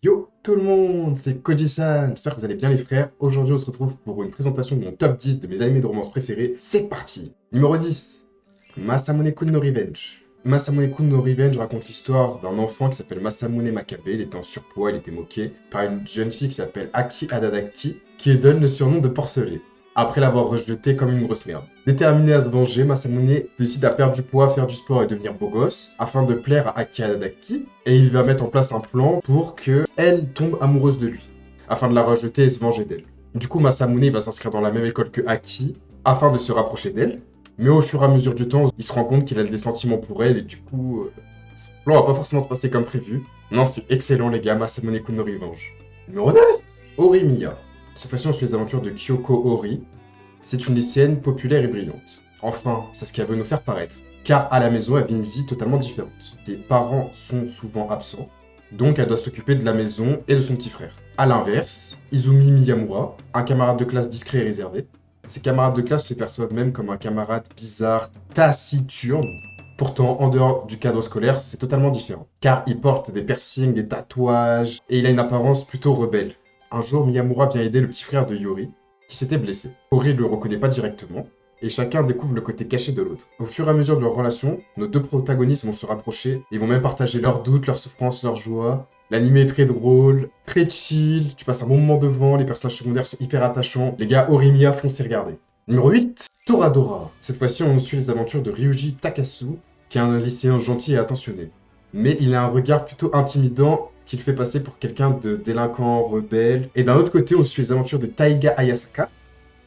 Yo tout le monde, c'est Koji-san, j'espère que vous allez bien les frères. Aujourd'hui on se retrouve pour une présentation de mon top 10 de mes animés de romance préférés. C'est parti. Numéro 10, Masamune-kun no Revenge. Masamune-kun no Revenge raconte l'histoire d'un enfant qui s'appelle Masamune Makabe. Il était en surpoids, il était moqué par une jeune fille qui s'appelle Aki Adadaki, qui lui donne le surnom de porcelet, après l'avoir rejeté comme une grosse merde. Déterminé à se venger, Masamune décide à perdre du poids, faire du sport et devenir beau gosse, afin de plaire à Aki Adadaki, et il va mettre en place un plan pour que elle tombe amoureuse de lui, afin de la rejeter et se venger d'elle. Du coup, Masamune va s'inscrire dans la même école que Aki, afin de se rapprocher d'elle, mais au fur et à mesure du temps, il se rend compte qu'il a des sentiments pour elle, et du coup, son plan va pas forcément se passer comme prévu. Non, c'est excellent les gars, Masamune-kun no Revenge. Numéro 9, Horimiya. Cette fois-ci, on suit les aventures de Kyoko Ori. C'est une lycéenne populaire et brillante. Enfin, c'est ce qu'elle veut nous faire paraître. Car à la maison, elle vit une vie totalement différente. Ses parents sont souvent absents, donc elle doit s'occuper de la maison et de son petit frère. A l'inverse, Izumi Miyamura, un camarade de classe discret et réservé. Ses camarades de classe se perçoivent même comme un camarade bizarre, taciturne. Pourtant, en dehors du cadre scolaire, c'est totalement différent. Car il porte des piercings, des tatouages, et il a une apparence plutôt rebelle. Un jour, Miyamura vient aider le petit frère de Yori, qui s'était blessé. Ori ne le reconnaît pas directement, et chacun découvre le côté caché de l'autre. Au fur et à mesure de leur relation, nos deux protagonistes vont se rapprocher, et vont même partager leurs doutes, leurs souffrances, leurs joies. L'anime est très drôle, très chill, tu passes un bon moment devant, les personnages secondaires sont hyper attachants. Les gars, Horimiya, foncez regarder. Numéro 8, Toradora. Cette fois-ci, on suit les aventures de Ryuji Takasu, qui est un lycéen gentil et attentionné. Mais il a un regard plutôt intimidant qui le fait passer pour quelqu'un de délinquant, rebelle. Et d'un autre côté, on suit les aventures de Taiga Ayasaka,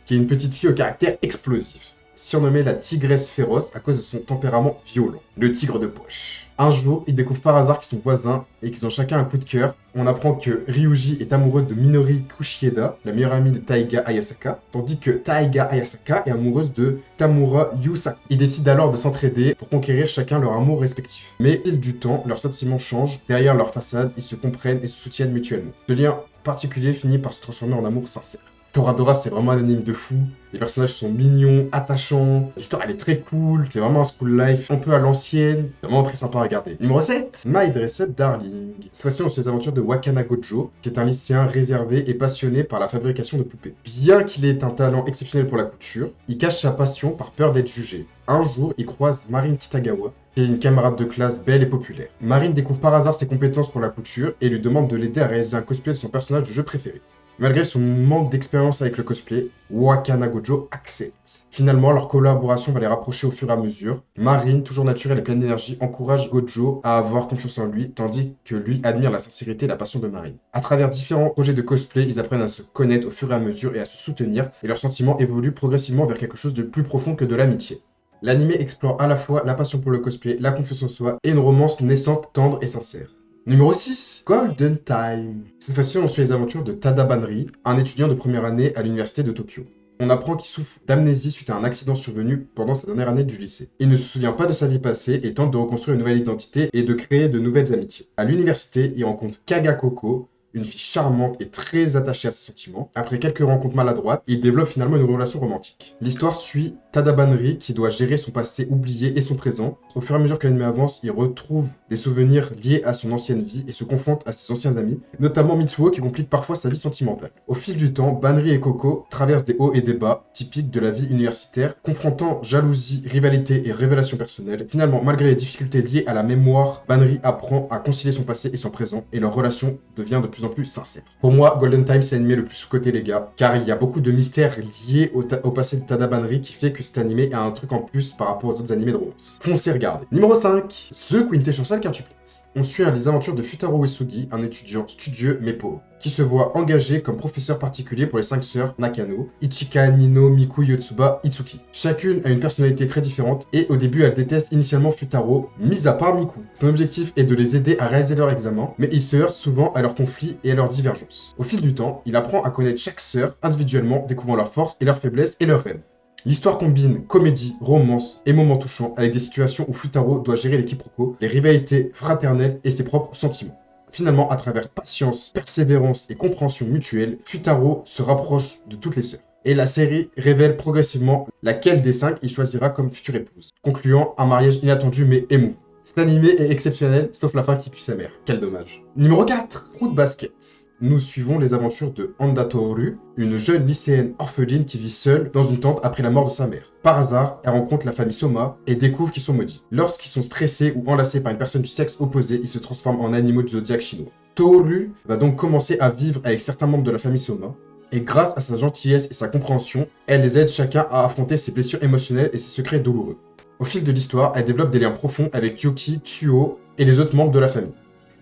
qui est une petite fille au caractère explosif, surnommée la tigresse féroce à cause de son tempérament violent, le tigre de poche. Un jour, ils découvrent par hasard qu'ils sont voisins et qu'ils ont chacun un coup de cœur. On apprend que Ryuji est amoureux de Minori Kushieda, la meilleure amie de Taiga Ayasaka, tandis que Taiga Ayasaka est amoureuse de Tamura Yusaka. Ils décident alors de s'entraider pour conquérir chacun leur amour respectif. Mais au fil du temps, leurs sentiments changent, derrière leur façade, ils se comprennent et se soutiennent mutuellement. Ce lien particulier finit par se transformer en amour sincère. Toradora, c'est vraiment un anime de fou. Les personnages sont mignons, attachants. L'histoire, elle est très cool. C'est vraiment un school life un peu à l'ancienne. C'est vraiment très sympa à regarder. Numéro 7, My Dress-Up Darling. Cette fois-ci, on suit les aventures de Wakana Gojo, qui est un lycéen réservé et passionné par la fabrication de poupées. Bien qu'il ait un talent exceptionnel pour la couture, il cache sa passion par peur d'être jugé. Un jour, il croise Marine Kitagawa, qui est une camarade de classe belle et populaire. Marine découvre par hasard ses compétences pour la couture et lui demande de l'aider à réaliser un cosplay de son personnage de jeu préféré. Malgré son manque d'expérience avec le cosplay, Wakana Gojo accepte. Finalement, leur collaboration va les rapprocher au fur et à mesure. Marine, toujours naturelle et pleine d'énergie, encourage Gojo à avoir confiance en lui, tandis que lui admire la sincérité et la passion de Marine. À travers différents projets de cosplay, ils apprennent à se connaître au fur et à mesure et à se soutenir, et leurs sentiments évoluent progressivement vers quelque chose de plus profond que de l'amitié. L'anime explore à la fois la passion pour le cosplay, la confiance en soi, et une romance naissante, tendre et sincère. Numéro 6, Golden Time. Cette fois-ci, on suit les aventures de Tada Banri, un étudiant de première année à l'université de Tokyo. On apprend qu'il souffre d'amnésie suite à un accident survenu pendant sa dernière année du lycée. Il ne se souvient pas de sa vie passée et tente de reconstruire une nouvelle identité et de créer de nouvelles amitiés. À l'université, il rencontre Kaga Koko, une fille charmante et très attachée à ses sentiments. Après quelques rencontres maladroites, il développe finalement une relation romantique. L'histoire suit Tada Banri qui doit gérer son passé oublié et son présent. Au fur et à mesure que l'anime avance, il retrouve des souvenirs liés à son ancienne vie et se confronte à ses anciens amis, notamment Mitsuo qui complique parfois sa vie sentimentale. Au fil du temps, Banri et Koko traversent des hauts et des bas typiques de la vie universitaire, confrontant jalousie, rivalité et révélation personnelle. Finalement, malgré les difficultés liées à la mémoire, Banri apprend à concilier son passé et son présent et leur relation devient de plus en plus sincère. Pour moi, Golden Time, c'est l'anime le plus sous-coté, les gars, car il y a beaucoup de mystères liés au passé de Tada Banri qui fait que cet animé a un truc en plus par rapport aux autres animés de romance. Foncez regarder. Numéro 5, The Quintessential Quintuplet. On suit les aventures de Futaro Uesugi, un étudiant studieux mais pauvre, qui se voit engagé comme professeur particulier pour les 5 sœurs Nakano, Ichika, Nino, Miku, Yotsuba, Itsuki. Chacune a une personnalité très différente et au début elle déteste initialement Futaro, mis à part Miku. Son objectif est de les aider à réaliser leur examen, mais il se heurte souvent à leurs conflits et à leurs divergences. Au fil du temps, il apprend à connaître chaque sœur individuellement, découvrant leurs forces et leurs faiblesses et leurs rêves. L'histoire combine comédie, romance et moments touchants avec des situations où Futaro doit gérer les quiproquos, les rivalités fraternelles et ses propres sentiments. Finalement, à travers patience, persévérance et compréhension mutuelle, Futaro se rapproche de toutes les sœurs. Et la série révèle progressivement laquelle des 5 il choisira comme future épouse, concluant un mariage inattendu mais émouvant. Cet animé est exceptionnel, sauf la fin qui pue sa mère. Quel dommage. Numéro 4, Fruit Basket. Nous suivons les aventures de Handa Toru, une jeune lycéenne orpheline qui vit seule dans une tente après la mort de sa mère. Par hasard, elle rencontre la famille Soma et découvre qu'ils sont maudits. Lorsqu'ils sont stressés ou enlacés par une personne du sexe opposé, ils se transforment en animaux du zodiaque chinois. Toru va donc commencer à vivre avec certains membres de la famille Soma, et grâce à sa gentillesse et sa compréhension, elle les aide chacun à affronter ses blessures émotionnelles et ses secrets douloureux. Au fil de l'histoire, elle développe des liens profonds avec Yuki, Kyo et les autres membres de la famille.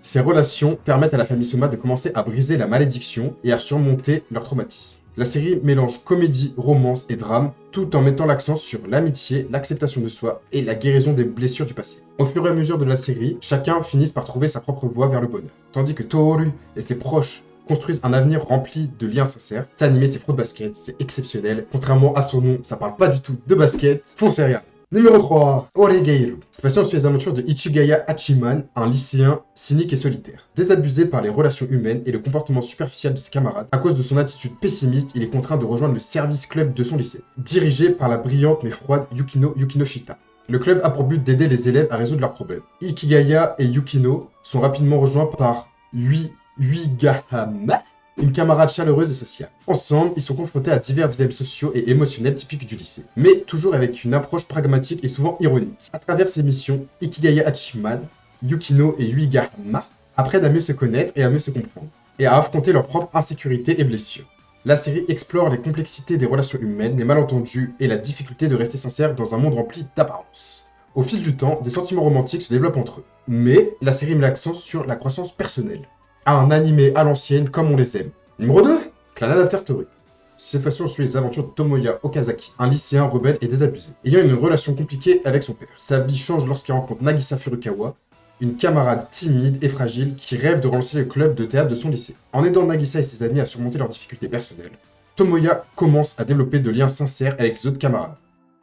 Ces relations permettent à la famille Soma de commencer à briser la malédiction et à surmonter leur traumatisme. La série mélange comédie, romance et drame, tout en mettant l'accent sur l'amitié, l'acceptation de soi et la guérison des blessures du passé. Au fur et à mesure de la série, chacun finit par trouver sa propre voie vers le bonheur. Tandis que Toru et ses proches construisent un avenir rempli de liens sincères. Cet animé, c'est Fruit Basket, c'est exceptionnel. Contrairement à son nom, ça parle pas du tout de basket. Foncez rien. Numéro 3, Oregairu. Cette fois-ci, on suit les aventures de Ichigaya Hachiman, un lycéen cynique et solitaire. Désabusé par les relations humaines et le comportement superficiel de ses camarades, à cause de son attitude pessimiste, il est contraint de rejoindre le service club de son lycée, dirigé par la brillante mais froide Yukino Shita. Le club a pour but d'aider les élèves à résoudre leurs problèmes. Ikigaya et Yukino sont rapidement rejoints par Uigahama, une camarade chaleureuse et sociale. Ensemble, ils sont confrontés à divers dilemmes sociaux et émotionnels typiques du lycée, mais toujours avec une approche pragmatique et souvent ironique. À travers ces missions, Ikigaya Hachiman, Yukino et Uigahama apprennent à mieux se connaître et à mieux se comprendre, et à affronter leurs propres insécurités et blessures. La série explore les complexités des relations humaines, les malentendus et la difficulté de rester sincère dans un monde rempli d'apparences. Au fil du temps, des sentiments romantiques se développent entre eux, mais la série met l'accent sur la croissance personnelle. Un animé à l'ancienne comme on les aime. Numéro 2, Clannad After Story. Cette fois-ci, on suit les aventures de Tomoya Okazaki, un lycéen rebelle et désabusé, ayant une relation compliquée avec son père. Sa vie change lorsqu'il rencontre Nagisa Furukawa, une camarade timide et fragile qui rêve de relancer le club de théâtre de son lycée. En aidant Nagisa et ses amis à surmonter leurs difficultés personnelles, Tomoya commence à développer de liens sincères avec ses autres camarades,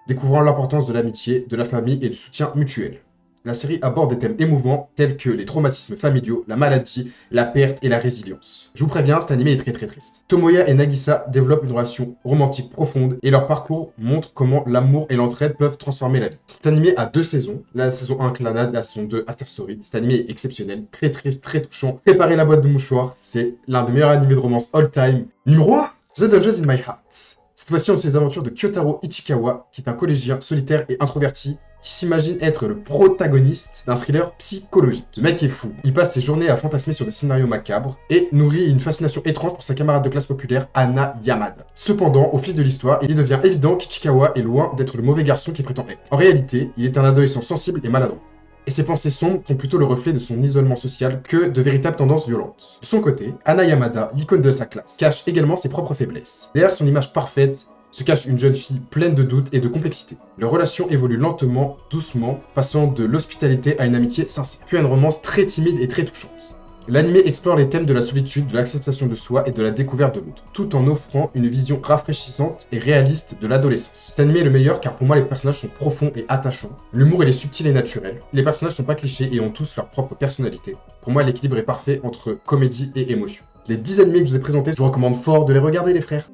découvrant l'importance de l'amitié, de la famille et du soutien mutuel. La série aborde des thèmes émouvants tels que les traumatismes familiaux, la maladie, la perte et la résilience. Je vous préviens, cet animé est très triste. Tomoya et Nagisa développent une relation romantique profonde et leur parcours montre comment l'amour et l'entraide peuvent transformer la vie. Cet animé a 2 saisons, la saison 1 Clannad, la saison 2 After Story. Cet animé est exceptionnel, très triste, très touchant. Préparez la boîte de mouchoirs, c'est l'un des meilleurs animés de romance all time. Numéro 1, The Dungeons in My Heart. Cette fois-ci, on suit les aventures de Kyotaro Ichikawa, qui est un collégien solitaire et introverti, qui s'imagine être le protagoniste d'un thriller psychologique. Ce mec est fou. Il passe ses journées à fantasmer sur des scénarios macabres et nourrit une fascination étrange pour sa camarade de classe populaire, Ana Yamada. Cependant, au fil de l'histoire, il devient évident qu'Ichikawa est loin d'être le mauvais garçon qu'il prétend être. En réalité, il est un adolescent sensible et maladroit. Et ses pensées sombres sont plutôt le reflet de son isolement social que de véritables tendances violentes. De son côté, Ana Yamada, l'icône de sa classe, cache également ses propres faiblesses. Derrière son image parfaite, se cache une jeune fille pleine de doutes et de complexité. Leur relation évolue lentement, doucement, passant de l'hospitalité à une amitié sincère, puis à une romance très timide et très touchante. L'anime explore les thèmes de la solitude, de l'acceptation de soi et de la découverte de l'autre, tout en offrant une vision rafraîchissante et réaliste de l'adolescence. Cet anime est le meilleur car pour moi les personnages sont profonds et attachants. L'humour est subtil et naturel. Les personnages sont pas clichés et ont tous leur propre personnalité. Pour moi l'équilibre est parfait entre comédie et émotion. Les 10 animés que je vous ai présentés, je vous recommande fort de les regarder les frères.